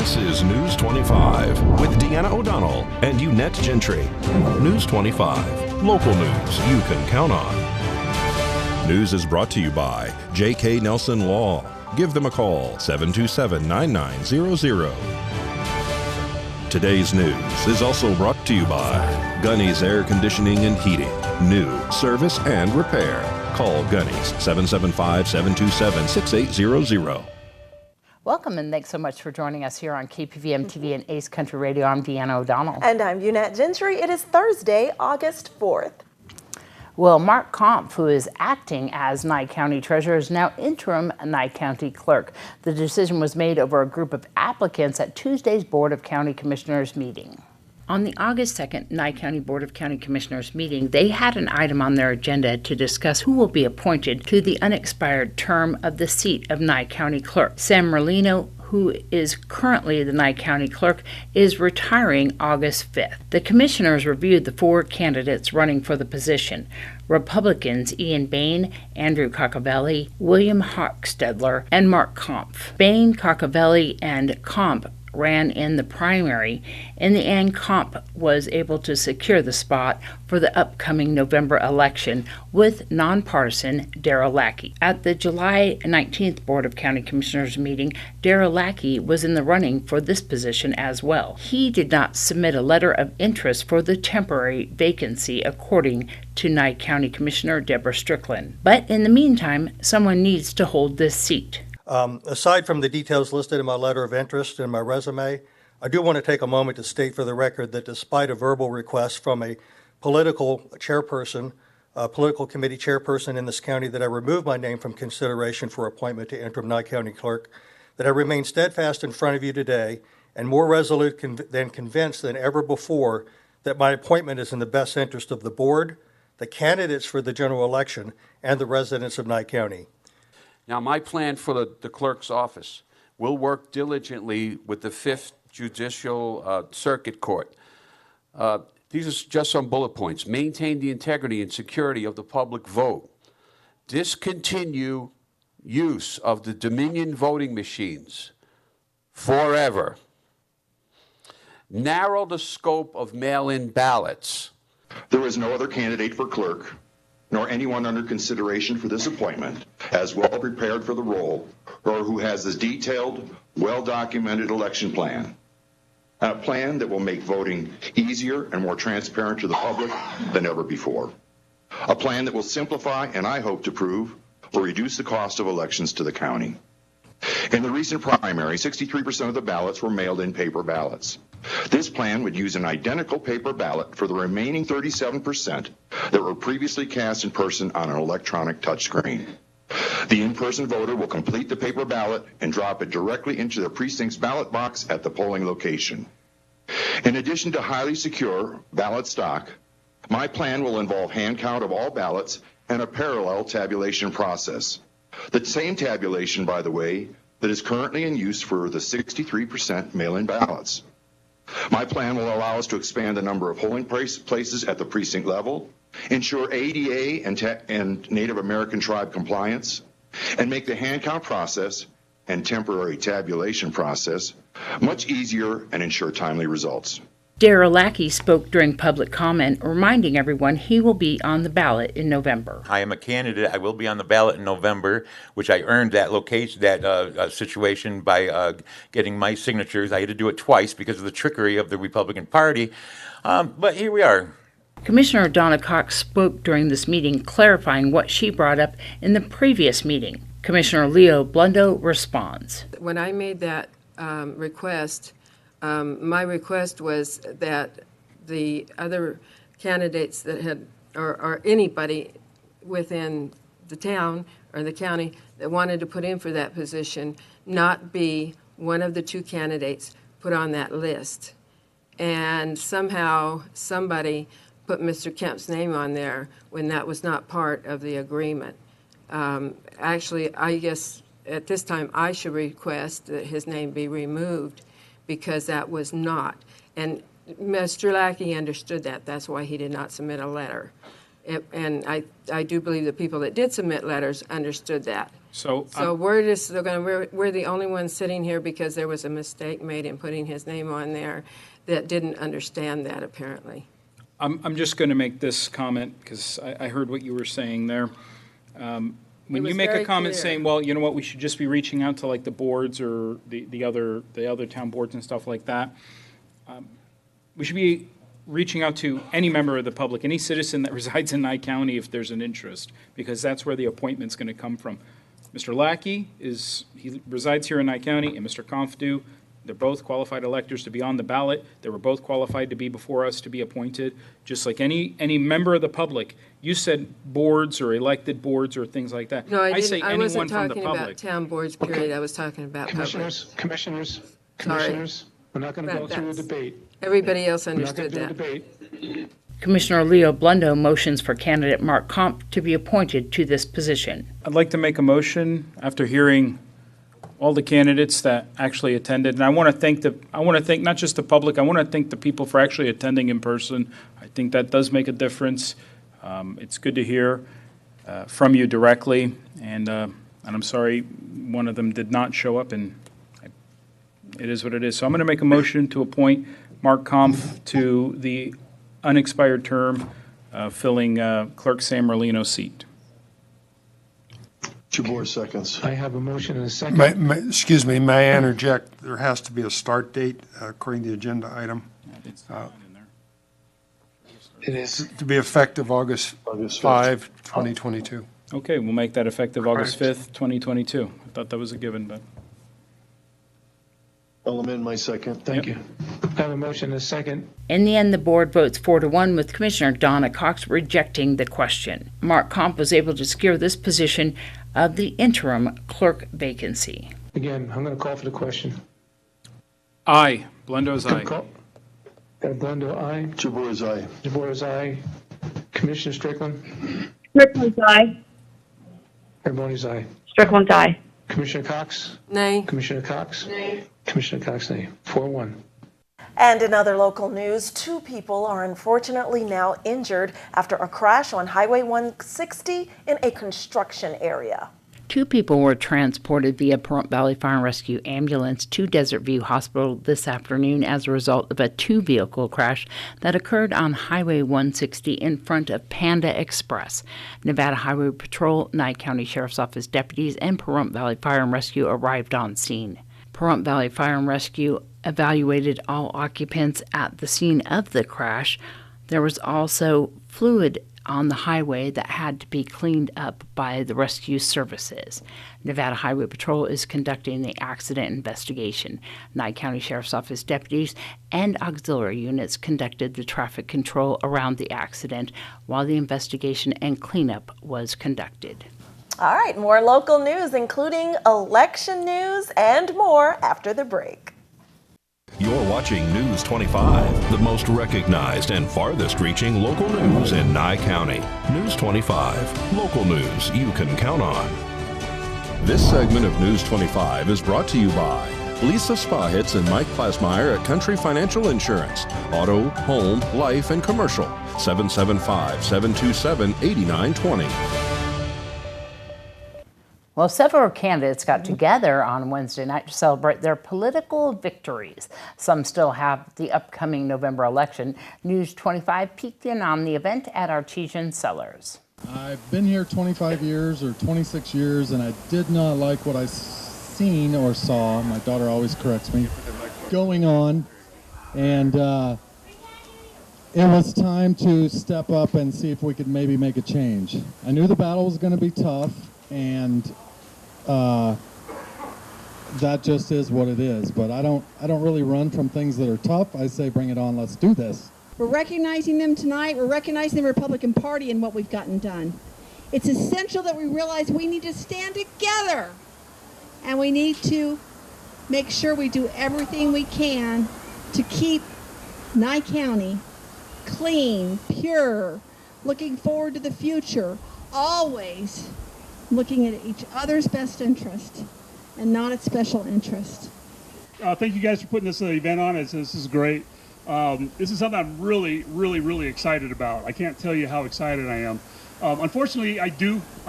This is News 25 with Deanna O'Donnell and Unette Gentry. News 25, local news you can count on. News is brought to you by J.K. Nelson Law. Give them a call, 727-9900. Today's news is also brought to you by Gunny's Air Conditioning and Heating. New service and repair. Call Gunny's, 775-727-6800. Welcome and thanks so much for joining us here on KPVM TV and Ace Country Radio. I'm Deanna O'Donnell. And I'm Unette Gentry. It is Thursday, August 4th. Well, Mark Kampf, who is acting as Nye County Treasurer, is now interim Nye County Clerk. The decision was made over a group of applicants at Tuesday's Board of County Commissioners meeting. On the August 2nd Nye County Board of County Commissioners meeting, they had an item on their agenda to discuss who will be appointed to the unexpired term of the seat of Nye County Clerk. Sam Merlino, who is currently the Nye County Clerk, is retiring August 5th. The commissioners reviewed the 4 candidates running for the position. Republicans Ian Bain, Andrew Coccavelli, William Hochstedler, and Mark Kampf. Bain, Coccavelli, and Kampf ran in the primary. In the end, Kampf was able to secure the spot for the upcoming November election with nonpartisan Darrell Lackey. At the July 19th Board of County Commissioners meeting, Darrell Lackey was in the running for this position as well. He did not submit a letter of interest for the temporary vacancy, according to Nye County Commissioner Deborah Strickland. But in the meantime, someone needs to hold this seat. Aside from the details listed in my letter of interest and my resume, I do want to take a moment to state for the record that despite a verbal request from a political chairperson, a political committee chairperson in this county, that I remove my name from consideration for appointment to interim Nye County Clerk, that I remain steadfast in front of you today and more resolute than convinced than ever before that my appointment is in the best interest of the board, the candidates for the general election, and the residents of Nye County. Now, my plan for the clerk's office will work diligently with the 5th Judicial Circuit Court. These are just some bullet points. Maintain the integrity and security of the public vote. Discontinue use of the Dominion voting machines forever. Narrow the scope of mail-in ballots. There is no other candidate for clerk, nor anyone under consideration for this appointment as well prepared for the role or who has this detailed, well-documented election plan. A plan that will make voting easier and more transparent to the public than ever before. A plan that will simplify and I hope to prove will reduce the cost of elections to the county. In the recent primary, 63% of the ballots were mailed in paper ballots. This plan would use an identical paper ballot for the remaining 37% that were previously cast in person on an electronic touchscreen. The in-person voter will complete the paper ballot and drop it directly into the precinct's ballot box at the polling location. In addition to highly secure ballot stock, my plan will involve hand count of all ballots and a parallel tabulation process. The same tabulation, by the way, that is currently in use for the 63% mail-in ballots. My plan will allow us to expand the number of polling places at the precinct level, ensure ADA and Native American tribe compliance, and make the hand count process and temporary tabulation process much easier and ensure timely results. Darrell Lackey spoke during public comment, reminding everyone he will be on the ballot in November. I am a candidate. I will be on the ballot in November, which I earned that location, that situation by getting my signatures. I had to do it twice because of the trickery of the Republican Party, but here we are. Commissioner Donna Cox spoke during this meeting, clarifying what she brought up in the previous meeting. Commissioner Leo Blundo responds. When I made that request, my request was that the other candidates that had, or anybody within the town or the county that wanted to put in for that position not be one of the 2 candidates put on that list. And somehow somebody put Mr. Kemp's name on there when that was not part of the agreement. Actually, I guess at this time I should request that his name be removed, because that was not. And Mr. Lackey understood that. That's why he did not submit a letter. And I do believe the people that did submit letters understood that. So we're the only ones sitting here because there was a mistake made in putting his name on there that didn't understand that apparently. I'm just going to make this comment because I heard what you were saying there. When you make a comment saying, well, you know what, we should just be reaching out to like the boards or the other town boards and stuff like that. We should be reaching out to any member of the public, any citizen that resides in Nye County if there's an interest, because that's where the appointment's going to come from. Mr. Lackey he resides here in Nye County, and Mr. Kampf do. They're both qualified electors to be on the ballot. They were both qualified to be before us to be appointed, just like any member of the public. You said boards or elected boards or things like that. No, I didn't. say I anyone wasn't from the talking public. about town boards, period. Okay. I was talking about Commissioners, we're not going to go through a debate. Everybody else understood that. Debate. Commissioner Leo Blundo motions for candidate Mark Kampf to be appointed to this position. I'd like to make a motion after hearing all the candidates that actually attended, and I want to thank not just the public. I want to thank the people for actually attending in person. I think that does make a difference. It's good to hear from you directly, and I'm sorry one of them did not show up, and it is what it is. So I'm going to make a motion to appoint Mark Kampf to the unexpired term, filling Clerk Sam Merlino's seat. Jabor seconds. I have a motion and a second. Excuse me, may I interject? There has to be a start date according to the agenda item. It is to be effective August 5, 2022. Okay, we'll make that effective August 5th, 2022. I thought that was a given, but. I'll amend my second. Thank you. I have a motion and a second. In the end, the board votes 4-1 with Commissioner Donna Cox rejecting the question. Mark Kampf was able to secure this position of the interim clerk vacancy. Again, I'm going to call for the question. Aye. Blendo's aye. Blendo, aye. Jabor's aye. Jabor's aye. Commissioner Strickland? Strickland's aye. Everybody's aye. Strickland's aye. Commissioner Cox? Nay. Commissioner Cox? Nay. Commissioner Cox, nay. 4-1. And in other local news, 2 people are unfortunately now injured after a crash on Highway 160 in a construction area. 2 people were transported via Pahrump Valley Fire and Rescue ambulance to Desert View Hospital this afternoon as a result of a 2-vehicle crash that occurred on Highway 160 in front of Panda Express. Nevada Highway Patrol, Nye County Sheriff's Office deputies, and Pahrump Valley Fire and Rescue arrived on scene. Pahrump Valley Fire and Rescue evaluated all occupants at the scene of the crash. There was also fluid on the highway that had to be cleaned up by the rescue services. Nevada Highway Patrol is conducting the accident investigation. Nye County Sheriff's Office deputies and auxiliary units conducted the traffic control around the accident while the investigation and cleanup was conducted. All right, more local news, including election news and more after the break. You're watching News 25, the most recognized and farthest reaching local news in Nye County. News 25, local news you can count on. This segment of News 25 is brought to you by Lisa Spahitz and Mike Plasmeyer at Country Financial Insurance. Auto, home, life, and commercial. 775-727-8920. Well, several candidates got together on Wednesday night to celebrate their political victories. Some still have the upcoming November election. News 25 peeked in on the event at Artesian Cellars. I've been here 25 years or 26 years, and I did not like what I seen or saw. My daughter always corrects me. Going on, and it was time to step up and see if we could maybe make a change. I knew the battle was going to be tough, and that just is what it is. But I don't really run from things that are tough. I say, bring it on, let's do this. We're recognizing them tonight. We're recognizing the Republican Party and what we've gotten done. It's essential that we realize we need to stand together, and we need to make sure we do everything we can to keep Nye County clean, pure, looking forward to the future, always looking at each other's best interest and not its special interest. Thank you guys for putting this event on. This is great. This is something I'm really excited about. I can't tell you how excited I am. Unfortunately, I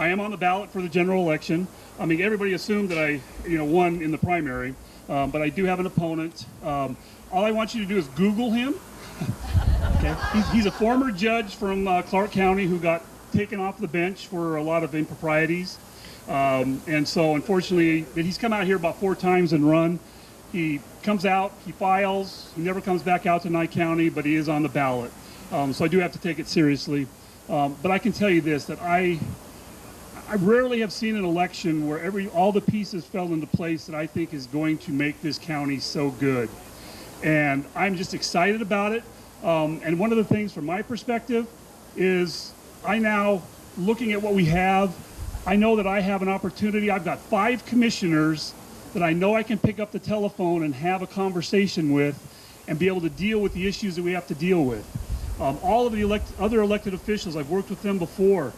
am on the ballot for the general election. I mean, everybody assumed that I, won in the primary, but I do have an opponent. All I want you to do is Google him. Okay. He's a former judge from Clark County who got taken off the bench for a lot of improprieties. And so, unfortunately, he's come out here about 4 times and run. He comes out, he files, he never comes back out to Nye County, but he is on the ballot. So I do have to take it seriously. But I can tell you this, that I rarely have seen an election where all the pieces fell into place that I think is going to make this county so good. And I'm just excited about it. And one of the things from my perspective is I now, looking at what we have, I know that I have an opportunity. I've got 5 commissioners that I know I can pick up the telephone and have a conversation with and be able to deal with the issues that we have to deal with. All of the other elected officials, I've worked with them before.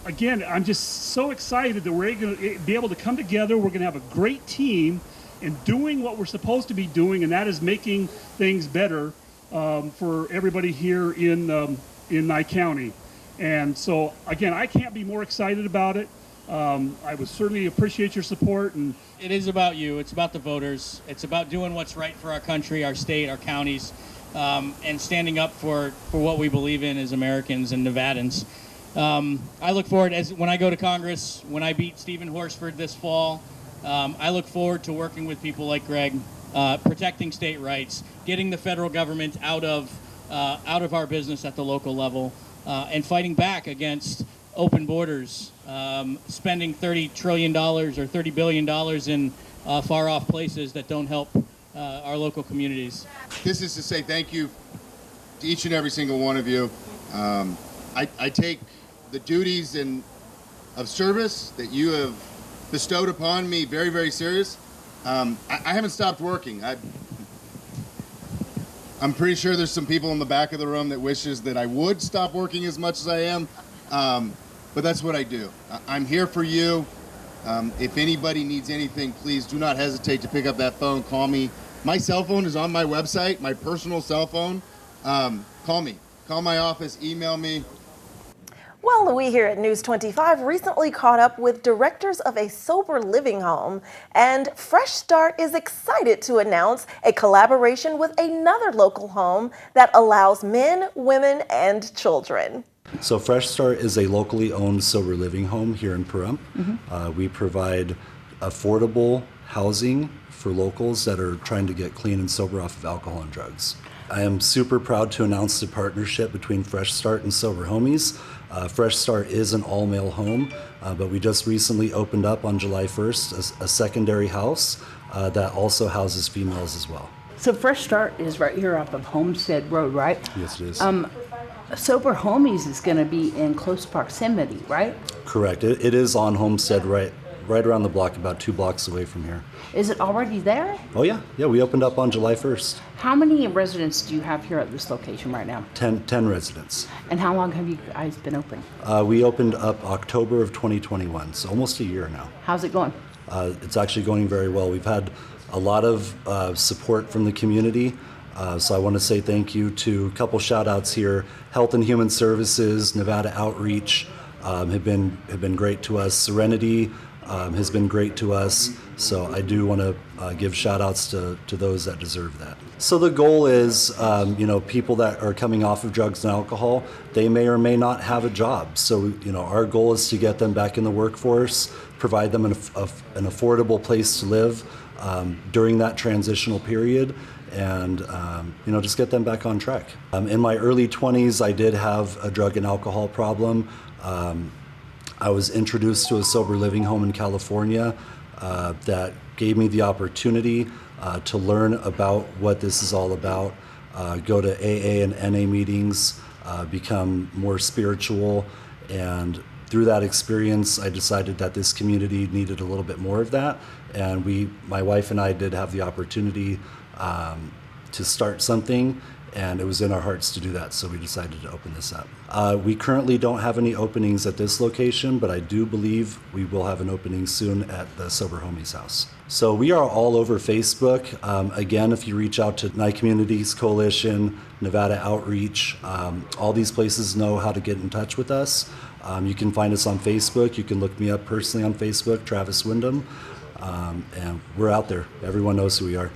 Again, I'm just so excited that we're going to be able to come together. We're going to have a great team in doing what we're supposed to be doing, and that is making things better for everybody here in Nye County. And so, again, I can't be more excited about it. I would certainly appreciate your support. And it is about you. It's about the voters. It's about doing what's right for our country, our state, our counties, and standing up for what we believe in as Americans and Nevadans. I look forward, when I go to Congress, when I beat Stephen Horsford this fall, I look forward to working with people like Greg, protecting state rights, getting the federal government out of our business at the local level, and fighting back against open borders, spending $30 trillion or $30 billion in far-off places that don't help our local communities. This is to say thank you to each and every single one of you. I take the duties of service that you have bestowed upon me very, very serious. I haven't stopped working. I'm pretty sure there's some people in the back of the room that wishes that I would stop working as much as I am, but that's what I do. I'm here for you. If anybody needs anything, please do not hesitate to pick up that phone, call me. My cell phone is on my website, my personal cell phone. Call me. Call my office, email me. Well, we here at News 25 recently caught up with directors of a sober living home, and Fresh Start is excited to announce a collaboration with another local home that allows men, women, and children. So Fresh Start is a locally owned sober living home here in Pahrump. We provide affordable housing for locals that are trying to get clean and sober off of alcohol and drugs. I am super proud to announce the partnership between Fresh Start and Sober Homies. Fresh Start is an all-male home, but we just recently opened up on July 1st a secondary house that also houses females as well. So Fresh Start is right here off of Homestead Road, right? Yes, it is. Sober Homies is going to be in close proximity, right? Correct. It is on Homestead, right around the block, about 2 blocks away from here. Is it already there? Oh yeah, we opened up on July 1st. How many residents do you have here at this location right now? 10 residents. And how long have you guys been open? We opened up October of 2021, so almost a year now. How's it going? It's actually going very well. We've had a lot of support from the community. So I want to say thank you to a couple shout outs here. Health and Human Services, Nevada Outreach have been great to us. Serenity has been great to us. So I do want to give shout outs to those that deserve that. So the goal is, people that are coming off of drugs and alcohol, they may or may not have a job. So, our goal is to get them back in the workforce, provide them an affordable place to live during that transitional period, and just get them back on track. In my early 20s, I did have a drug and alcohol problem. I was introduced to a sober living home in California that gave me the opportunity to learn about what this is all about, go to AA and NA meetings, become more spiritual, and through that experience, I decided that this community needed a little bit more of that, and my wife and I did have the opportunity to start something, and it was in our hearts to do that, so we decided to open this up. We currently don't have any openings at this location, but I do believe we will have an opening soon at the Sober Homies House. So we are all over Facebook. Again, if you reach out to Nye Communities Coalition, Nevada Outreach, all these places know how to get in touch with us. You can find us on Facebook. You can look me up personally on Facebook, Travis Wyndham, and we're out there. Everyone knows who we are.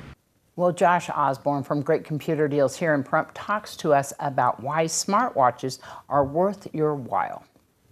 Well, Josh Osborne from Great Computer Deals here in Pahrump talks to us about why smartwatches are worth your while.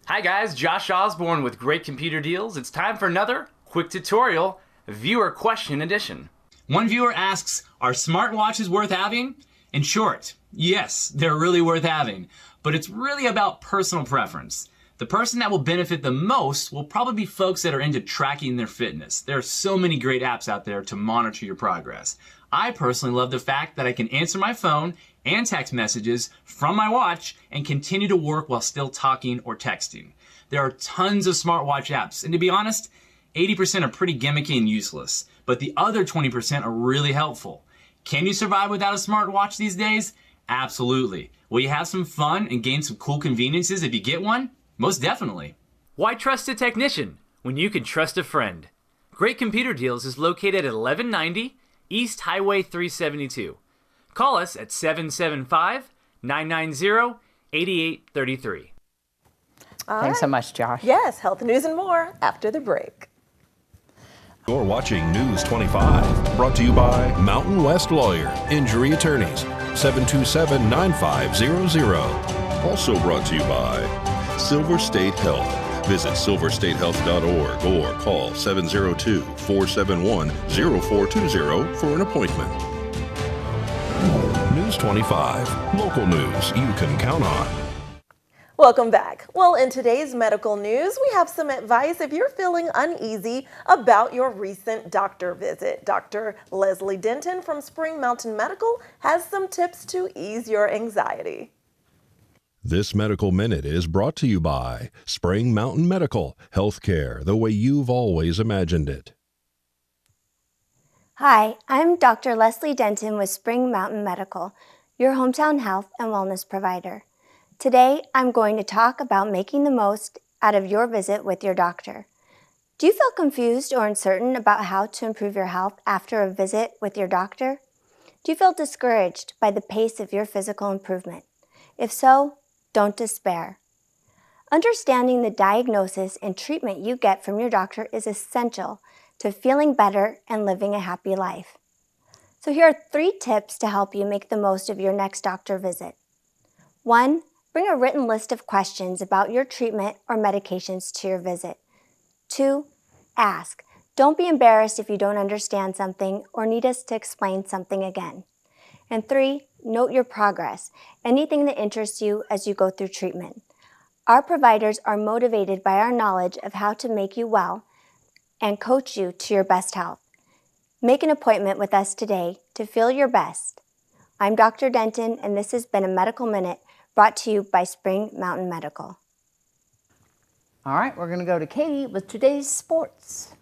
Hi guys, Josh Osborne with Great Computer Deals. It's time for another quick tutorial, viewer question edition. One viewer asks, are smartwatches worth having? In short, yes, they're really worth having, but it's really about personal preference. The person that will benefit the most will probably be folks that are into tracking their fitness. There are so many great apps out there to monitor your progress. I personally love the fact that I can answer my phone and text messages from my watch and continue to work while still talking or texting. There are tons of smartwatch apps, and to be honest, 80% are pretty gimmicky and useless, but the other 20% are really helpful. Can you survive without a smartwatch these days? Absolutely. Will you have some fun and gain some cool conveniences if you get one? Most definitely. Why trust a technician when you can trust a friend? Great Computer Deals is located at 1190 East Highway 372. Call us at 775-990-8833. Thanks so much, Josh. Yes, health news and more after the break. You're watching News 25, brought to you by Mountain West Lawyer, Injury Attorneys, 727-9500. Also brought to you by Silver State Health. Visit silverstatehealth.org or call 702-471-0420 for an appointment. News 25, local news you can count on. Welcome back. Well, in today's medical news, we have some advice if you're feeling uneasy about your recent doctor visit. Dr. Leslie Denton from Spring Mountain Medical has some tips to ease your anxiety. This Medical Minute is brought to you by Spring Mountain Medical, healthcare the way you've always imagined it. Hi, I'm Dr. Leslie Denton with Spring Mountain Medical, your hometown health and wellness provider. Today, I'm going to talk about making the most out of your visit with your doctor. Do you feel confused or uncertain about how to improve your health after a visit with your doctor? Do you feel discouraged by the pace of your physical improvement? If so, don't despair. Understanding the diagnosis and treatment you get from your doctor is essential to feeling better and living a happy life. So here are 3 tips to help you make the most of your next doctor visit. 1. Bring a written list of questions about your treatment or medications to your visit. 2. Ask. Don't be embarrassed if you don't understand something or need us to explain something again. And 3. Note your progress, anything that interests you as you go through treatment. Our providers are motivated by our knowledge of how to make you well and coach you to your best health. Make an appointment with us today to feel your best. I'm Dr. Denton, and this has been a Medical Minute brought to you by Spring Mountain Medical. All right, we're going to go to Katie with today's sports.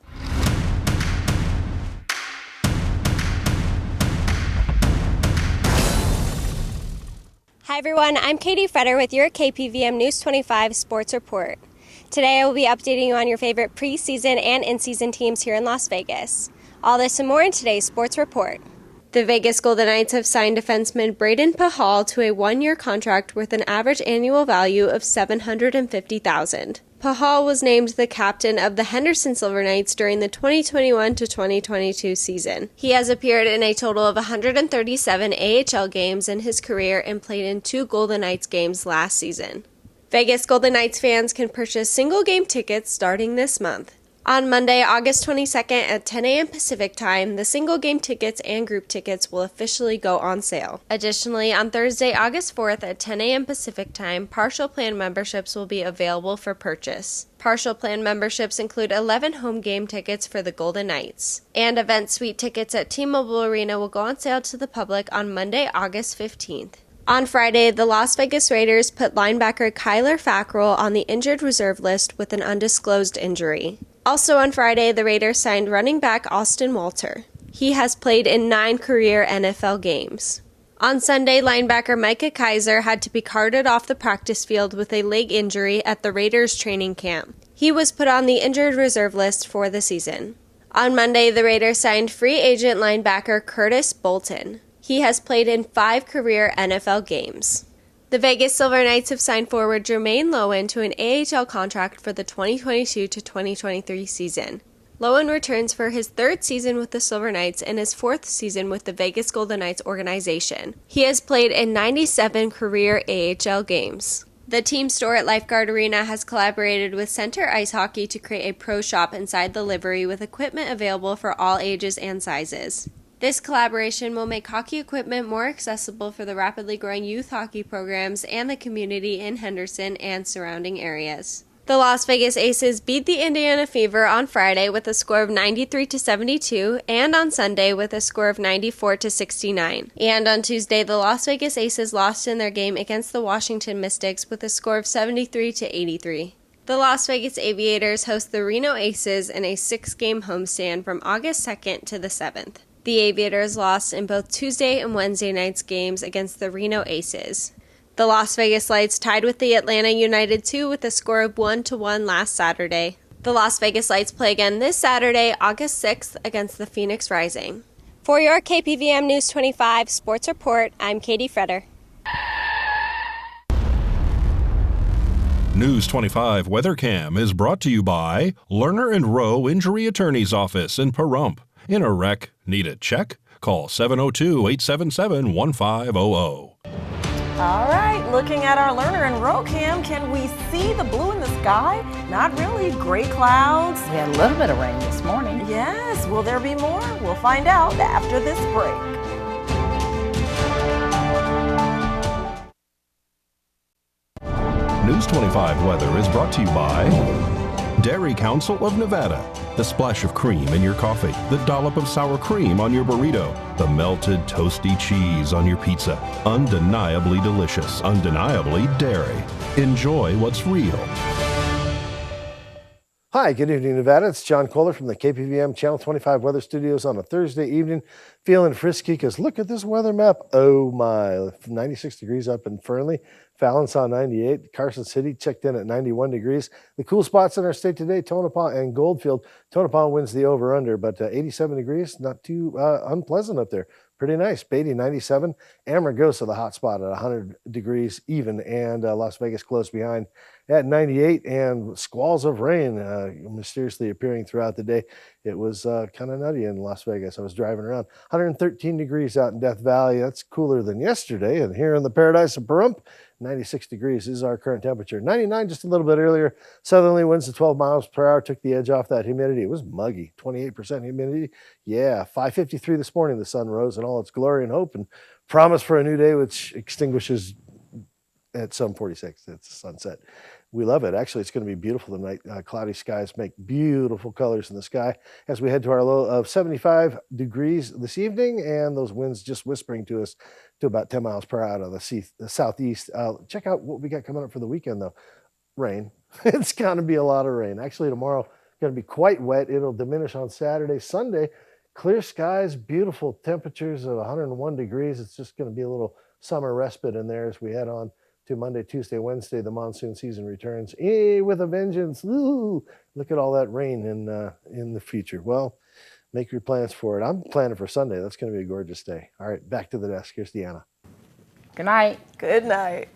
Hi everyone, I'm Katie Fretter with your KPVM News 25 Sports Report. Today I will be updating you on your favorite preseason and in-season teams here in Las Vegas. All this and more in today's Sports Report. The Vegas Golden Knights have signed defenseman Braden Pahal to a 1-year contract with an average annual value of $750,000. Pahal was named the captain of the Henderson Silver Knights during the 2021 to 2022 season. He has appeared in a total of 137 AHL games in his career and played in 2 Golden Knights games last season. Vegas Golden Knights fans can purchase single-game tickets starting this month. On Monday, August 22nd at 10 a.m. Pacific Time, the single-game tickets and group tickets will officially go on sale. Additionally, on Thursday, August 4th at 10 a.m. Pacific Time, partial plan memberships will be available for purchase. Partial plan memberships include 11 home game tickets for the Golden Knights. And event suite tickets at T-Mobile Arena will go on sale to the public on Monday, August 15th. On Friday, the Las Vegas Raiders put linebacker Kyler Fackrell on the injured reserve list with an undisclosed injury. Also on Friday, the Raiders signed running back Austin Walter. He has played in 9 career NFL games. On Sunday, linebacker Micah Kaiser had to be carted off the practice field with a leg injury at the Raiders training camp. He was put on the injured reserve list for the season. On Monday, the Raiders signed free agent linebacker Curtis Bolton. He has played in 5 career NFL games. The Vegas Silver Knights have signed forward Jermaine Loewen to an AHL contract for the 2022 to 2023 season. Loewen returns for his 3rd season with the Silver Knights and his 4th season with the Vegas Golden Knights organization. He has played in 97 career AHL games. The team store at Lifeguard Arena has collaborated with Center Ice Hockey to create a pro shop inside the livery with equipment available for all ages and sizes. This collaboration will make hockey equipment more accessible for the rapidly growing youth hockey programs and the community in Henderson and surrounding areas. The Las Vegas Aces beat the Indiana Fever on Friday with a score of 93-72 and on Sunday with a score of 94-69. And on Tuesday, the Las Vegas Aces lost in their game against the Washington Mystics with a score of 73-83. The Las Vegas Aviators host the Reno Aces in a 6-game homestand from August 2nd to the 7th. The Aviators lost in both Tuesday and Wednesday night's games against the Reno Aces. The Las Vegas Lights tied with the Atlanta United 2 with a score of 1-1 last Saturday. The Las Vegas Lights play again this Saturday, August 6th, against the Phoenix Rising. For your KPVM News 25 Sports Report, I'm Katie Fretter. News 25 Weather Cam is brought to you by Lerner and Rowe Injury Attorney's Office in Pahrump. In a wreck, need a check? Call 702-877-1500. All right, looking at our Lerner and Rowe cam, can we see the blue in the sky? Not really. Gray clouds. We had a little bit of rain this morning. Yes. Will there be more? We'll find out after this break. News 25 weather is brought to you by Dairy Council of Nevada. The splash of cream in your coffee, the dollop of sour cream on your burrito, the melted toasty cheese on your pizza. Undeniably delicious, undeniably dairy. Enjoy what's real. Hi, good evening, Nevada. It's John Kohler from the KPVM Channel 25 Weather Studios on a Thursday evening. Feeling frisky because look at this weather map. Oh my, 96 degrees up in Fernley. Fallon saw 98. Carson City checked in at 91 degrees. The cool spots in our state today, Tonopah and Goldfield. Tonopah wins the over-under, but 87 degrees, not too unpleasant up there. Pretty nice. Beatty, 97. Amargosa, the hot spot at 100 degrees even, and Las Vegas close behind at 98, and squalls of rain mysteriously appearing throughout the day. It was kind of nutty in Las Vegas. I was driving around. 113 degrees out in Death Valley. That's cooler than yesterday. And here in the paradise of Pahrump, 96 degrees is our current temperature. 99 just a little bit earlier. Southerly winds at 12 miles per hour took the edge off that humidity. It was muggy, 28% humidity. Yeah, 5:53 this morning, the sun rose in all its glory and hope and promise for a new day, which extinguishes at 7:46. It's sunset. We love it. Actually, it's going to be beautiful tonight. Cloudy skies make beautiful colors in the sky as we head to our low of 75 degrees this evening, and those winds just whispering to us to about 10 miles per hour out of the southeast. Check out what we got coming up for the weekend, though. Rain. It's going to be a lot of rain. Actually, tomorrow going to be quite wet. It'll diminish on Saturday. Sunday, clear skies, beautiful temperatures of 101 degrees. It's just going to be a little summer respite in there as we head on to Monday, Tuesday, Wednesday. The monsoon season returns with a vengeance. Ooh, look at all that rain in the future. Well, make your plans for it. I'm planning for Sunday. That's going to be a gorgeous day. All right, back to the desk. Here's Deanna. Good night. Good night.